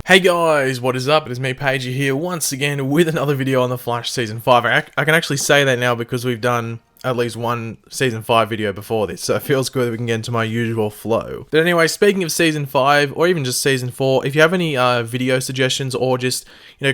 Hey guys, what is up? It is me, Pagey, here once again with another video on The Flash Season 5. I can actually say that now because we've done at least one Season 5 video before this, so it feels good that we can get into my usual flow. But anyway, speaking of Season 5, or even just Season 4, if you have any video suggestions or just,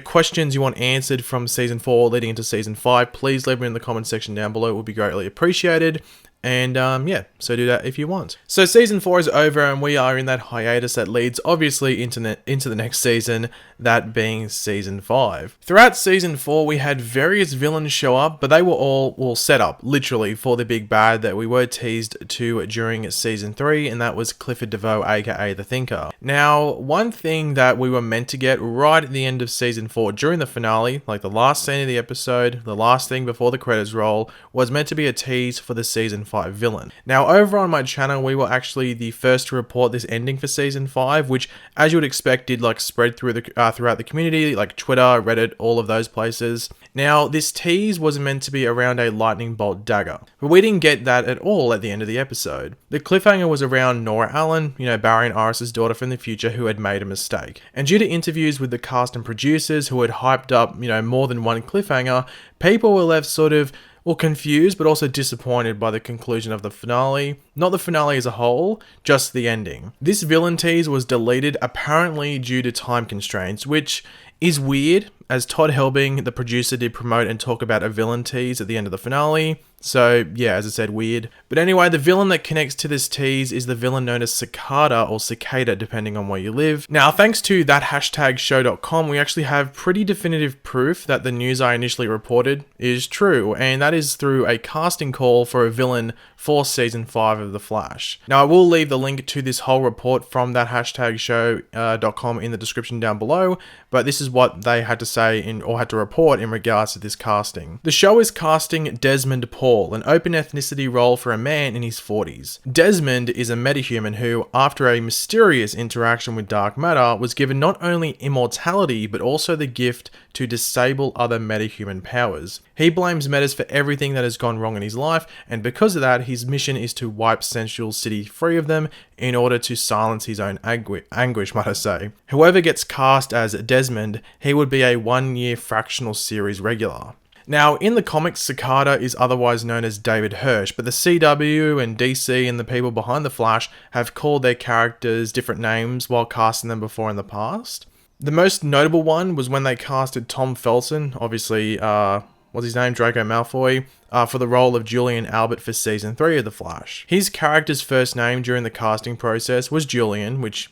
questions you want answered from Season 4 leading into Season 5, please leave them in the comment section down below. It would be greatly appreciated. And yeah, so do that if you want. So Season 4 is over and we are in that hiatus that leads obviously into the next season, that being Season 5. Throughout Season 4 we had various villains show up, but they were all set up, literally, for the big bad that we were teased to during Season 3, and that was Clifford DeVoe, aka The Thinker. Now, one thing that we were meant to get right at the end of Season 4 during the finale, like the last scene of the episode, the last thing before the credits roll, was meant to be a tease for the Season 5 villain. Now, over on my channel, we were actually the first to report this ending for Season 5, which, as you would expect, did spread through throughout the community, like Twitter, Reddit, all of those places. Now, this tease was meant to be around a lightning bolt dagger, but we didn't get that at all at the end of the episode. The cliffhanger was around Nora Allen, Barry and Iris' daughter from the future, who had made a mistake. And due to interviews with the cast and producers who had hyped up, more than one cliffhanger, people were left sort of confused, but also disappointed by the conclusion of the finale. Not the finale as a whole, just the ending. This villain tease was deleted apparently due to time constraints, which is weird, as Todd Helbing, the producer, did promote and talk about a villain tease at the end of the finale. So yeah, as I said, weird. But anyway, the villain that connects to this tease is the villain known as Sakata, or Secada, depending on where you live. Now, thanks to that #show.com, we actually have pretty definitive proof that the news I initially reported is true, and that is through a casting call for a villain for Season 5 of The Flash. Now, I will leave the link to this whole report from that #show.com in the description down below, but this is what they had to say or had to report in regards to this casting. The show is casting Desmond Paul, an open ethnicity role for a man in his 40s. Desmond is a metahuman who, after a mysterious interaction with dark matter, was given not only immortality but also the gift to disable other metahuman powers. He blames Metas for everything that has gone wrong in his life, and because of that, his mission is to wipe Central City free of them in order to silence his own anguish, might I say. Whoever gets cast as Desmond, he would be a one-year fractional series regular. Now, in the comics, Sakata is otherwise known as David Hirsch, but the CW and DC and the people behind The Flash have called their characters different names while casting them before in the past. The most notable one was when they casted Tom Felton, obviously, what's his name, Draco Malfoy, for the role of Julian Albert for Season 3 of The Flash. His character's first name during the casting process was Julian, which,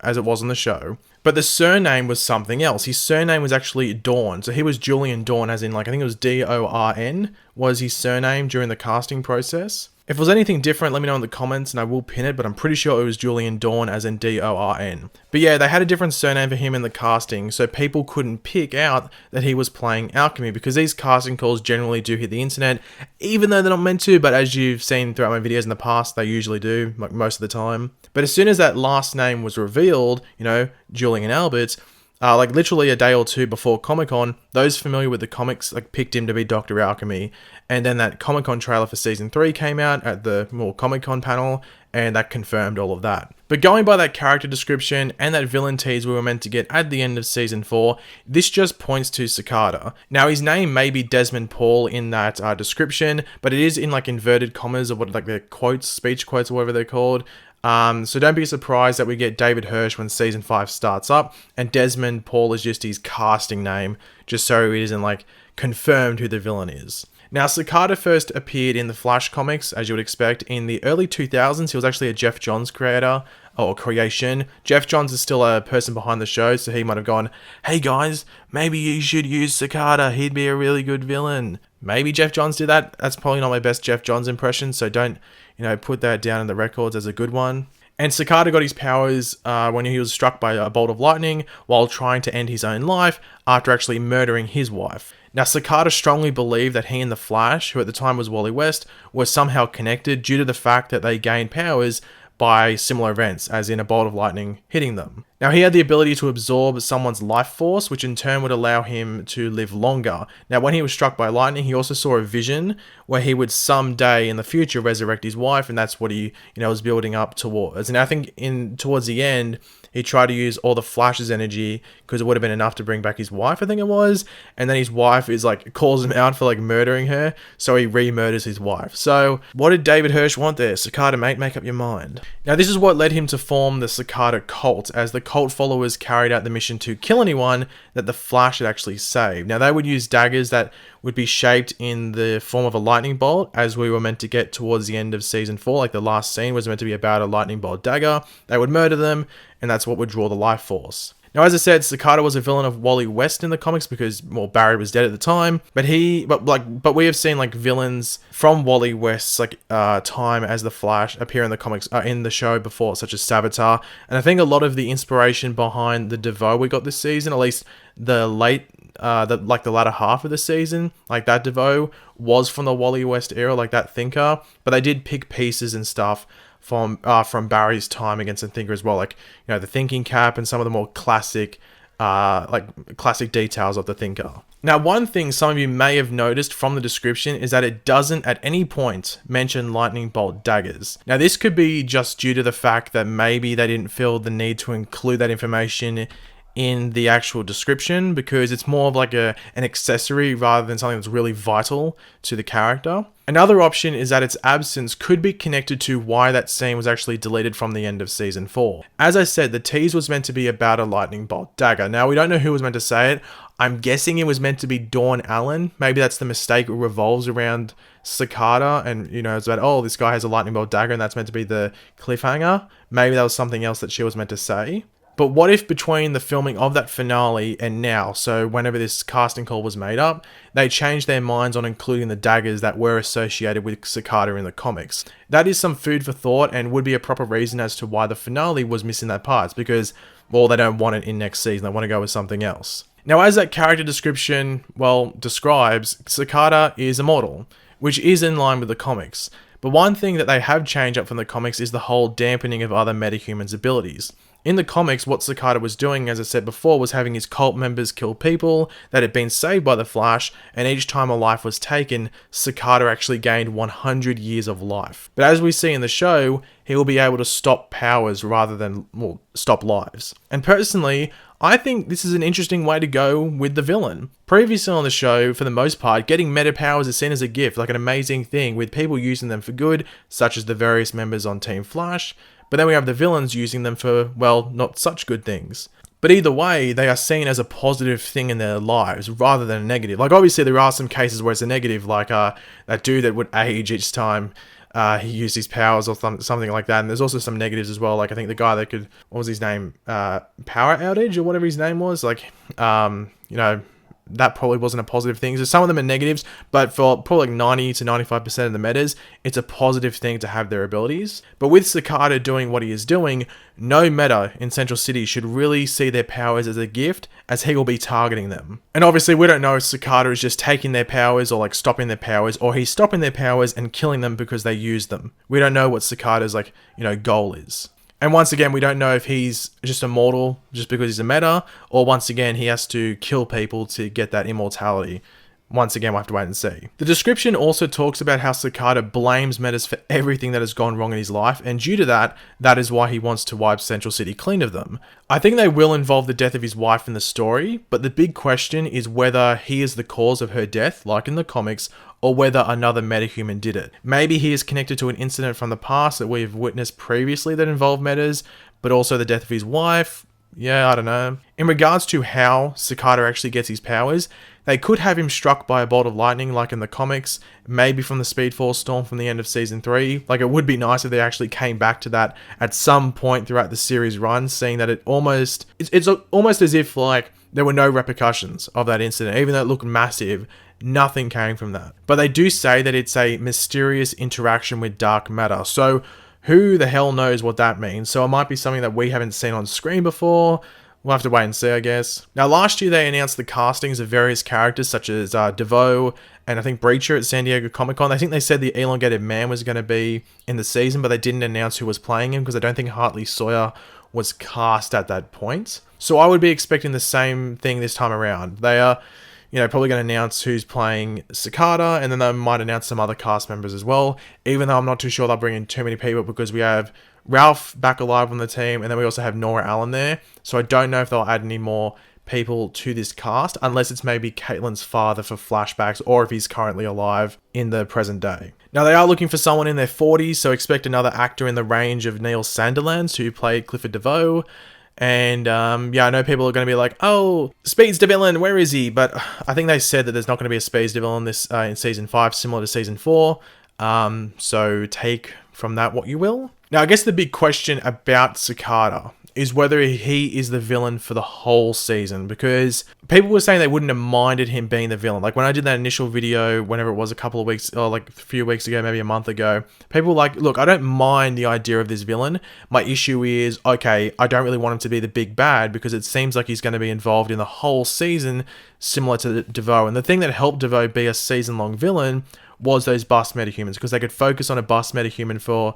as it was on the show. But the surname was something else. His surname was actually Dawn. So he was Julian Dawn, as in, I think it was Dorn, was his surname during the casting process. If it was anything different, let me know in the comments and I will pin it, but I'm pretty sure it was Julian Dawn, as in Dorn. But yeah, they had a different surname for him in the casting, so people couldn't pick out that he was playing Alchemy, because these casting calls generally do hit the internet, even though they're not meant to, but as you've seen throughout my videos in the past, they usually do, like most of the time. But as soon as that last name was revealed, Julian Albert, literally a day or two before Comic-Con, those familiar with the comics picked him to be Dr. Alchemy, and then that Comic-Con trailer for Season 3 came out at the more Comic-Con panel, and that confirmed all of that. But going by that character description and that villain tease we were meant to get at the end of Season 4, this just points to Sakata. Now, his name may be Desmond Paul in that description, but it is in inverted commas, or what the quotes, speech quotes, or whatever they're called. So don't be surprised that we get David Hirsch when Season 5 starts up, and Desmond Paul is just his casting name, just so it isn't confirmed who the villain is. Now, Sakata first appeared in the Flash comics, as you would expect, in the early 2000s. He was actually a Jeff Johns creation. Jeff Johns is still a person behind the show, so he might have gone, hey guys, maybe you should use Sakata, he'd be a really good villain. Maybe Jeff Johns did that. That's probably not my best Jeff Johns impression, so don't, put that down in the records as a good one. And Sakata got his powers when he was struck by a bolt of lightning while trying to end his own life after actually murdering his wife. Now, Sakata strongly believed that he and the Flash, who at the time was Wally West, were somehow connected due to the fact that they gained powers by similar events, as in a bolt of lightning hitting them. Now, he had the ability to absorb someone's life force, which in turn would allow him to live longer. Now, when he was struck by lightning, he also saw a vision where he would someday in the future resurrect his wife, and that's what he, was building up towards. And I think towards the end, he tried to use all the Flash's energy because it would have been enough to bring back his wife, I think it was. And then his wife is like, calls him out for like murdering her. So he re-murders his wife. So what did David Hirsch want there? Sakata, mate, make up your mind. Now this is what led him to form the Sakata cult, as the cult followers carried out the mission to kill anyone that the Flash had actually saved. Now they would use daggers that would be shaped in the form of a lightning bolt, as we were meant to get towards the end of season 4. Like the last scene was meant to be about a lightning bolt dagger. They would murder them, and that's what would draw the life force. Now, as I said, Sakata was a villain of Wally West in the comics because, well, Barry was dead at the time. But we have seen like villains from Wally West's time as the Flash appear in the comics, in the show before, such as Saboteur. And I think a lot of the inspiration behind the DeVoe we got this season, at least the latter half of the season, like that DeVoe was from the Wally West era, like that Thinker. But they did pick pieces and stuff from Barry's time against the Thinker as well, like, you know, the thinking cap and some of the more classic details of the Thinker. Now, one thing some of you may have noticed from the description is that it doesn't at any point mention lightning bolt daggers. Now, this could be just due to the fact that maybe they didn't feel the need to include that information in the actual description, because it's more of like an accessory rather than something that's really vital to the character. Another option is that its absence could be connected to why that scene was actually deleted from the end of season 4. As I said, the tease was meant to be about a lightning bolt dagger. Now, we don't know who was meant to say it. I'm guessing it was meant to be Dawn Allen. Maybe that's the mistake. It revolves around Sakata, and, you know, it's about, oh, this guy has a lightning bolt dagger, and that's meant to be the cliffhanger. Maybe that was something else that she was meant to say. But what if between the filming of that finale and now, so whenever this casting call was made up, they changed their minds on including the daggers that were associated with Sakata in the comics? That is some food for thought and would be a proper reason as to why the finale was missing that part. It's because, well, they don't want it in next season. They want to go with something else. Now, as that character description, well, describes, Sakata is immortal, which is in line with the comics. But one thing that they have changed up from the comics is the whole dampening of other metahumans' abilities. In the comics, what Sakata was doing, as I said before, was having his cult members kill people that had been saved by the Flash, and each time a life was taken, Sakata actually gained 100 years of life. But as we see in the show, he will be able to stop powers rather than, well, stop lives. And personally, I think this is an interesting way to go with the villain. Previously on the show, for the most part, getting meta powers is seen as a gift, like an amazing thing, with people using them for good, such as the various members on Team Flash. But then we have the villains using them for, well, not such good things. But either way, they are seen as a positive thing in their lives rather than a negative. Like, obviously, there are some cases where it's a negative, like that dude that would age each time he used his powers or something like that. And there's also some negatives as well. Like, I think the guy that could, what was his name? Power outage or whatever his name was. Like, you know, that probably wasn't a positive thing. So some of them are negatives, but for probably like 90 to 95% of the metas, it's a positive thing to have their abilities. But with Sakata doing what he is doing, no meta in Central City should really see their powers as a gift, as he will be targeting them. And obviously we don't know if Sakata is just taking their powers or like stopping their powers, or he's stopping their powers and killing them because they use them. We don't know what Sakata's like, you know, goal is. And once again, we don't know if he's just immortal just because he's a meta, or once again, he has to kill people to get that immortality. Once again, we'll have to wait and see. The description also talks about how Sakata blames metas for everything that has gone wrong in his life, and due to that, that is why he wants to wipe Central City clean of them. I think they will involve the death of his wife in the story, but the big question is whether he is the cause of her death, like in the comics, or whether another metahuman did it. Maybe he is connected to an incident from the past that we've witnessed previously that involved metas, but also the death of his wife. Yeah, I don't know. In regards to how Sakata actually gets his powers, they could have him struck by a bolt of lightning like in the comics, maybe from the Speed Force storm from the end of season 3. Like, it would be nice if they actually came back to that at some point throughout the series run, seeing that it's almost as if like there were no repercussions of that incident. Even though it looked massive, nothing came from that. But they do say that it's a mysterious interaction with dark matter. So who the hell knows what that means? So it might be something that we haven't seen on screen before. We'll have to wait and see, I guess. Now, last year they announced the castings of various characters such as DeVoe and I think Breacher at San Diego Comic-Con. I think they said the elongated man was going to be in the season, but they didn't announce who was playing him because I don't think Hartley Sawyer was cast at that point. So I would be expecting the same thing this time around. They are, you know, probably going to announce who's playing Sakata, and then they might announce some other cast members as well, even though I'm not too sure they'll bring in too many people because we have Ralph back alive on the team, and then we also have Nora Allen there. So I don't know if they'll add any more people to this cast, unless it's maybe Caitlin's father for flashbacks, or if he's currently alive in the present day. Now, they are looking for someone in their 40s, so expect another actor in the range of Neil Sandilands, who played Clifford DeVoe. And yeah, I know people are going to be like, oh, Speed's the villain, where is he? But I think they said that there's not going to be a Speed's the villain this in Season 5, similar to Season 4. So take from that what you will. Now, I guess the big question about Sakata is whether he is the villain for the whole season, because people were saying they wouldn't have minded him being the villain. Like when I did that initial video, whenever it was a couple of weeks, or like a few weeks ago, maybe a month ago, people were like, look, I don't mind the idea of this villain. My issue is, okay, I don't really want him to be the big bad, because it seems like he's going to be involved in the whole season, similar to DeVoe. And the thing that helped DeVoe be a season-long villain was those bust metahumans, because they could focus on a bust metahuman for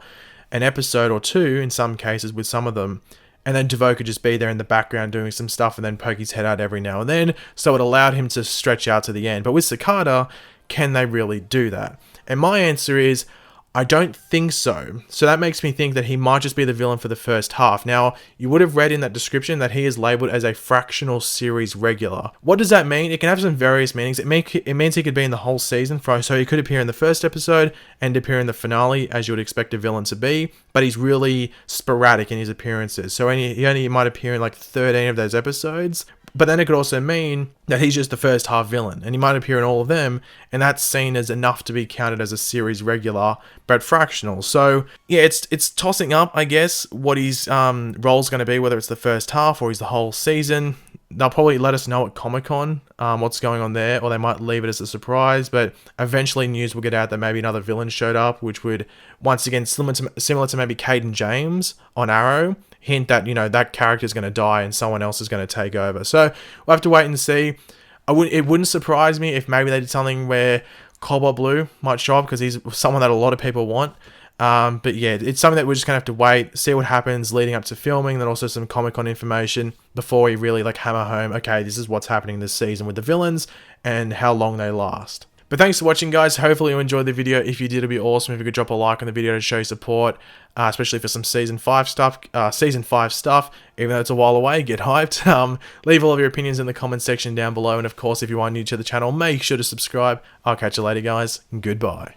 an episode or two, in some cases with some of them, and then DeVoe could just be there in the background doing some stuff and then poke his head out every now and then, so it allowed him to stretch out to the end. But with Sakata, can they really do that? And my answer is, I don't think so. So that makes me think that he might just be the villain for the first half. Now, you would have read in that description that he is labeled as a fractional series regular. What does that mean? It can have some various meanings. It means he could be in the whole season, so he could appear in the first episode and appear in the finale, as you would expect a villain to be, but he's really sporadic in his appearances. So he only might appear in like 13 of those episodes. But then it could also mean that he's just the first half villain, and he might appear in all of them, and that's seen as enough to be counted as a series regular, but fractional. So yeah, it's tossing up, I guess, what his role's going to be, whether it's the first half or he's the whole season. They'll probably let us know at Comic-Con what's going on there, or they might leave it as a surprise, but eventually news will get out that maybe another villain showed up, which would, once again, similar to maybe Caden James on Arrow, hint that, you know, that character's going to die and someone else is going to take over. So we'll have to wait and see. It wouldn't surprise me if maybe they did something where Cobalt Blue might show up, because he's someone that a lot of people want. But yeah, it's something that we're just gonna have to wait, see what happens leading up to filming, then also some Comic-Con information before we really like hammer home, okay, this is what's happening this season with the villains and how long they last. But thanks for watching, guys. Hopefully you enjoyed the video. If you did, it'd be awesome if you could drop a like on the video to show support, especially for some season 5 stuff. Even though it's a while away, get hyped. Leave all of your opinions in the comment section down below, and of course, if you are new to the channel, make sure to subscribe. I'll catch you later, guys. Goodbye.